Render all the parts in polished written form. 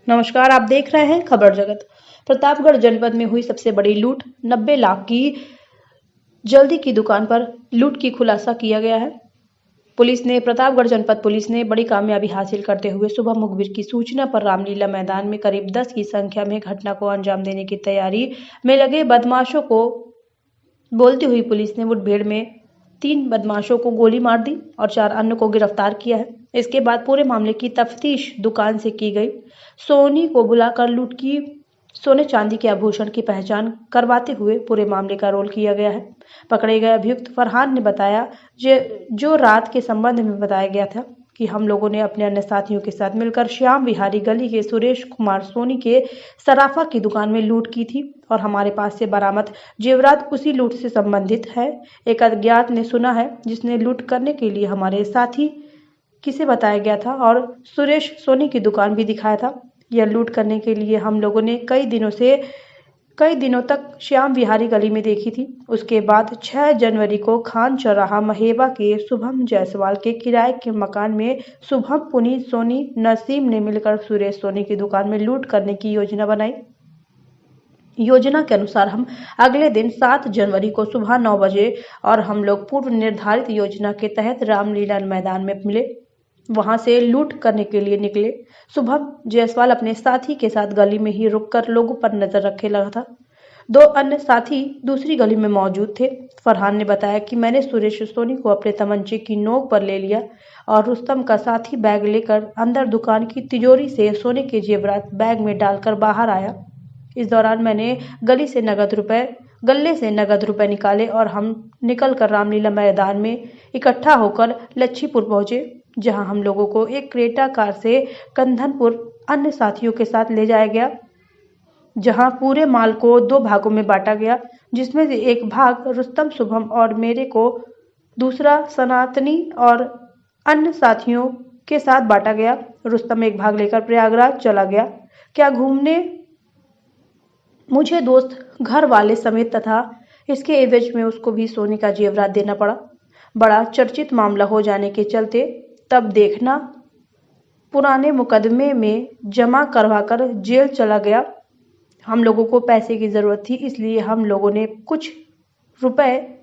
नमस्कार, आप देख रहे हैं खबर जगत। प्रतापगढ़ जनपद में हुई सबसे बड़ी लूट। 90 लाख की जल्दी की दुकान पर लूट की खुलासा किया गया है। प्रतापगढ़ जनपद पुलिस ने बड़ी कामयाबी हासिल करते हुए सुबह मुखबिर की सूचना पर रामलीला मैदान में करीब 10 की संख्या में घटना को अंजाम देने की तैयारी में लगे बदमाशों को बोलती हुई पुलिस ने मुठभेड़ में 3 बदमाशों को गोली मार दी और 4 अन्य को गिरफ्तार किया है। इसके बाद पूरे मामले की तफ्तीश दुकान से की गई। सोनी को बुलाकर लूट की सोने चांदी के आभूषण की पहचान करवाते हुए पूरे मामले का रोल किया गया है। पकड़े गए अभियुक्त फरहान ने बताया जो रात के संबंध में बताया गया था कि हम लोगों ने अपने अन्य साथियों के साथ मिलकर श्याम विहारी गली के सुरेश कुमार सोनी के सराफा की दुकान में लूट की थी और हमारे पास से बरामद जेवरात उसी लूट से संबंधित है। एक अज्ञात ने सुना है जिसने लूट करने के लिए हमारे साथी किसे बताया गया था और सुरेश सोनी की दुकान भी दिखाया था। यह लूट करने के लिए हम लोगों ने कई दिनों तक श्याम विहारी गली में देखी थी। उसके बाद 6 जनवरी को खान चौराहा महेबा के शुभम जायसवाल के किराए के मकान में शुभम, पुनीत सोनी, नसीम ने मिलकर सुरेश सोनी की दुकान में लूट करने की योजना बनाई। योजना के अनुसार हम अगले दिन 7 जनवरी को सुबह 9 बजे और हम लोग पूर्व निर्धारित योजना के तहत रामलीला मैदान में मिले। वहां से लूट करने के लिए निकले। शुभम जायसवाल अपने साथी के साथ गली में ही रुककर लोगों पर नजर रखे लगा था। 2 अन्य साथी दूसरी गली में मौजूद थे। फरहान ने बताया कि मैंने सुरेश सोनी को अपने तमंचे की नोक पर ले लिया और रुस्तम का साथी बैग लेकर अंदर दुकान की तिजोरी से सोने के जेवरात बैग में डालकर बाहर आया। इस दौरान मैंने गले से नगद रुपए निकाले और हम निकलकर रामलीला मैदान में इकट्ठा होकर लच्छीपुर पहुंचे, जहां हम लोगों को एक क्रेटा कार से कंधनपुर अन्य साथियों के साथ ले जाया गया, जहां पूरे माल को 2 भागों में बांटा गया, जिसमें से एक भाग रुस्तम, शुभम और मेरे को, दूसरा सनातनी और अन्य साथियों के साथ बांटा गया। रुस्तम एक भाग लेकर प्रयागराज चला गया क्या घूमने। मुझे दोस्त घर वाले समेत तथा इसके एवज में उसको भी सोने का जेवरात देना पड़ा। बड़ा चर्चित मामला हो जाने के चलते तब देखना पुराने मुकदमे में जमा करवाकर जेल चला गया। हम लोगों को पैसे की जरूरत थी, इसलिए हम लोगों ने कुछ रुपए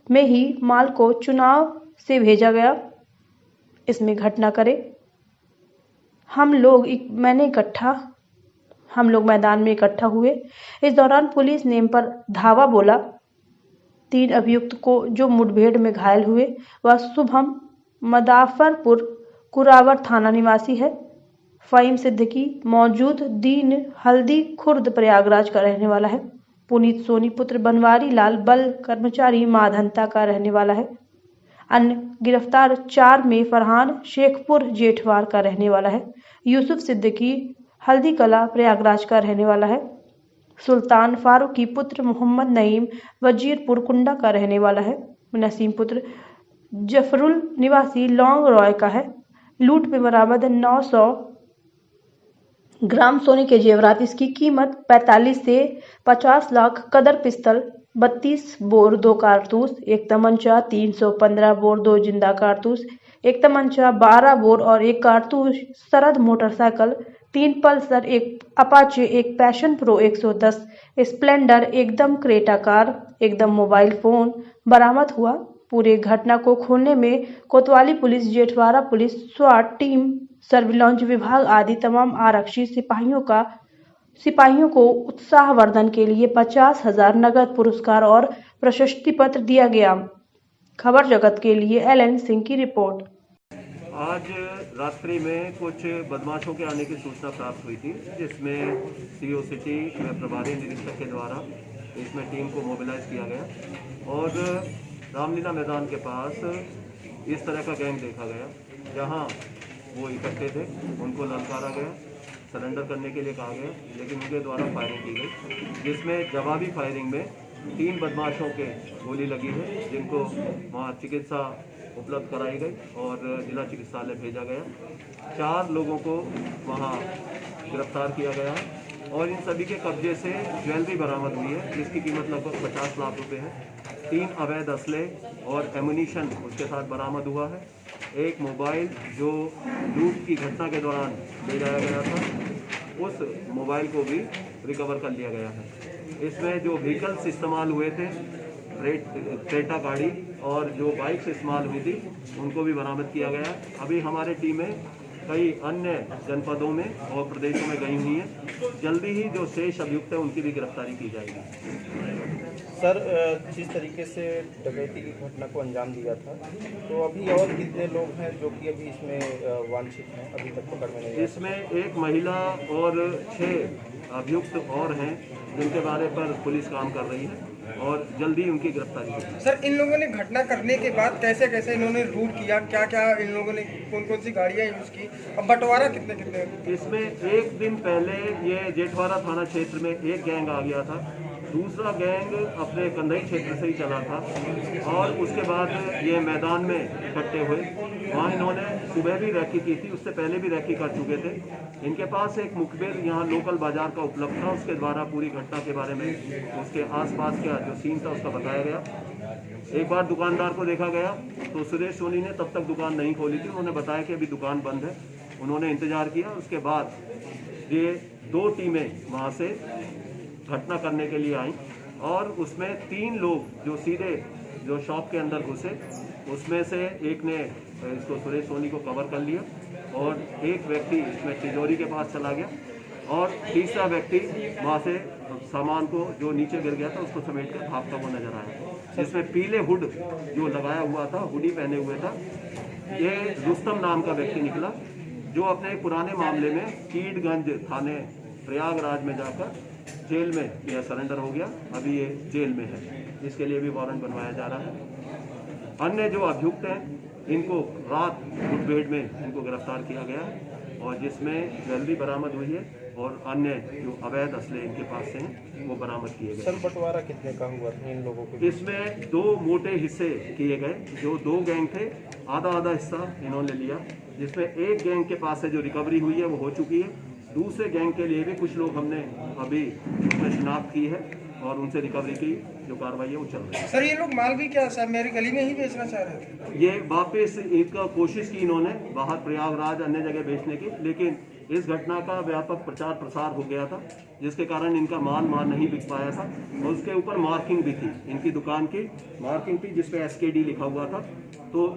में ही माल को चुनाव से भेजा गया। इसमें घटना करे हम लोग मैदान में इकट्ठा हुए। इस दौरान पुलिस ने इन पर धावा बोला। 3 अभियुक्त को जो मुठभेड़ में घायल हुए वह शुभम मदाफरपुर कुरावर थाना निवासी है। फ़हीम सिद्दीकी मौजूद दीन हल्दी खुर्द प्रयागराज का रहने वाला है। पुनीत सोनी पुत्र बनवारी लाल बल कर्मचारी माधनता का रहने वाला है। अन्य गिरफ्तार 4 में फरहान शेखपुर जेठवार का रहने वाला है। यूसुफ सिद्दीकी हल्दी कला प्रयागराज का रहने वाला है। सुल्तान फारूकी पुत्र मोहम्मद नईम वजीरपुर कुंडा का रहने वाला है। नसीम पुत्र जफरुल निवासी लौंग रॉय का है। लूट में बरामद 900 ग्राम सोने के जेवरात, इसकी कीमत 45 से 50 लाख, कदर पिस्तल 32 बोर 2 कारतूस, एक तमंचा 315 बोर 2 जिंदा कारतूस, एक तमंचा 12 बोर और 1 कारतूस, सरद motorcycle 3 Pulsar, 1 Apache, 1 passion pro 110 Splendor, एकदम क्रेटा कार, एकदम मोबाइल फोन बरामद हुआ। पूरे घटना को खोलने में कोतवाली पुलिस, जेठवाड़ा पुलिस, स्वाट टीम, सर्विलांस विभाग आदि तमाम आरक्षी सिपाहियों को उत्साहवर्धन के लिए 50,000 नगद पुरस्कार और प्रशस्ति पत्र दिया गया। खबर जगत के लिए LN सिंह की रिपोर्ट। आज रात्रि में कुछ बदमाशों के आने की सूचना प्राप्त हुई थी, जिसमें CO सिटी में प्रभारी निरीक्षक के द्वारा इसमें टीम को मोबिलाइज किया गया और रामलीला मैदान के पास इस तरह का गैंग देखा गया, जहां वो इकट्ठे थे। उनको ललकारा गया, सरेंडर करने के लिए कहा गया, लेकिन उनके द्वारा फायरिंग की गई, जिसमें जवाबी फायरिंग में 3 बदमाशों के गोली लगी है, जिनको वहाँ चिकित्सा उपलब्ध कराई गई और जिला चिकित्सालय भेजा गया। 4 लोगों को वहाँ गिरफ्तार किया गया है और इन सभी के कब्जे से ज्वेलरी बरामद हुई है, जिसकी कीमत लगभग 50 लाख रुपए है। 3 अवैध असले और एमुनिशन उसके साथ बरामद हुआ है। एक मोबाइल जो लूट की घटना के दौरान ले जाया गया था, उस उस मोबाइल को भी रिकवर कर लिया गया है। इसमें जो व्हीकल्स इस्तेमाल हुए थे, क्रेटा गाड़ी और जो बाइक्स इस्तेमाल हुई थी, उनको भी बरामद किया गया है। अभी हमारी टीमें कई अन्य जनपदों में और प्रदेशों में गई हुई हैं। जल्दी ही जो शेष अभियुक्त हैं उनकी भी गिरफ्तारी की जाएगी। सर, जिस तरीके से डकैती की घटना को अंजाम दिया था, तो अभी और कितने लोग हैं जो कि अभी इसमें वांछित हैं, अभी तक पकड़ में नहीं आए? इसमें एक महिला और 6 अभियुक्त और हैं जिनके बारे पर पुलिस काम कर रही है और जल्दी उनकी गिरफ्तारी होगी। सर, इन लोगों ने घटना करने के बाद कैसे कैसे इन्होंने रूट किया, क्या क्या इन लोगों ने कौन कौन सी गाड़ियां यूज़ की, और बंटवारा कितने कितने? इसमें एक दिन पहले ये जेठवाड़ा थाना क्षेत्र में एक गैंग आ गया था, दूसरा गैंग अपने कंधई क्षेत्र से ही चला था और उसके बाद ये मैदान में इकट्ठे हुए। वहाँ इन्होंने सुबह भी रैकी की थी, उससे पहले भी रैकी कर चुके थे। इनके पास एक मुखबिर यहाँ लोकल बाजार का उपलब्ध था, उसके द्वारा पूरी घटना के बारे में उसके आसपास का जो सीन था उसका बताया गया। एक बार दुकानदार को देखा गया तो सुरेश सोनी ने तब तक दुकान नहीं खोली थी, उन्होंने बताया कि अभी दुकान बंद है। उन्होंने इंतजार किया, उसके बाद ये 2 टीमें वहाँ से घटना करने के लिए आई और उसमें 3 लोग जो सीधे जो शॉप के अंदर घुसे, उसमें से एक ने इसको सुरेश सोनी को कवर कर लिया और एक व्यक्ति इसमें तिजोरी के पास चला गया और तीसरा व्यक्ति वहाँ से सामान को जो नीचे गिर गया था उसको समेट कर भागता हुआ नजर आया, जिसमें पीले हुड जो लगाया हुआ था, हुडी पहने हुए था। ये रुस्तम नाम का व्यक्ति निकला जो अपने पुराने मामले में कीडगंज थाने प्रयागराज में जाकर जेल में यह सरेंडर हो गया। अभी ये जेल में है, इसके लिए भी वारंट बनवाया जा रहा है। अन्य जो अभियुक्त हैं इनको रात मुठभेड़ में इनको गिरफ्तार किया गया है और जिसमें ज्वेलरी बरामद हुई है और अन्य जो अवैध असले इनके पास से हैं वो बरामद किए गए। सर, बंटवारा कितने का हुआ था इन लोगों को? इसमें 2 मोटे हिस्से किए गए। जो 2 गैंग थे, आधा आधा हिस्सा इन्होंने लिया, जिसमें एक गैंग के पास से जो रिकवरी हुई है वो हो चुकी है। दूसरे गैंग के लिए भी कुछ लोग हमने अभी उसमें शिनाख्त की है और उनसे रिकवरी की जो कार्रवाई है वो चल रही है। सर, ये लोग माल भी क्या सर मेरी गली में ही बेचना चाह रहे थे? ये वापस इनका कोशिश की इन्होंने बाहर प्रयागराज अन्य जगह बेचने की, लेकिन इस घटना का व्यापक प्रचार प्रसार हो गया था जिसके कारण इनका माल नहीं बिक पाया था और उसके ऊपर मार्किंग भी थी, इनकी दुकान की मार्किंग थी जिसपे SKD लिखा हुआ था। तो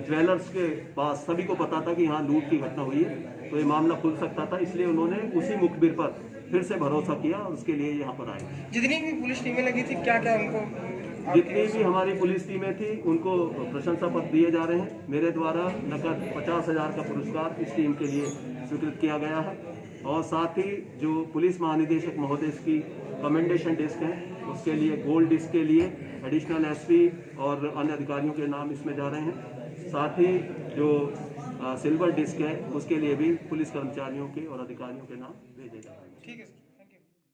ज्वेलर्स के पास सभी को पता था कि यहाँ लूट की घटना हुई है, तो ये मामला खुल सकता था, इसलिए उन्होंने उसी मुखबिर पर फिर से भरोसा किया और उसके लिए यहाँ पर आए। जितनी भी पुलिस टीमें लगी थी, क्या क्या उनको जितनी भी हमारी पुलिस टीमें थी उनको प्रशंसा पत्र दिए जा रहे हैं। मेरे द्वारा नकद 50,000 का पुरस्कार इस टीम के लिए स्वीकृत किया गया है और साथ ही जो पुलिस महानिदेशक महोदय की कमेंडेशन डिस्क है उसके लिए गोल्ड डिस्क के लिए एडिशनल SP और अन्य अधिकारियों के नाम इसमें जा रहे हैं। साथ ही जो सिल्वर डिस्क है उसके लिए भी पुलिस कर्मचारियों के और अधिकारियों के नाम भेजे जा रहे हैं। ठीक है।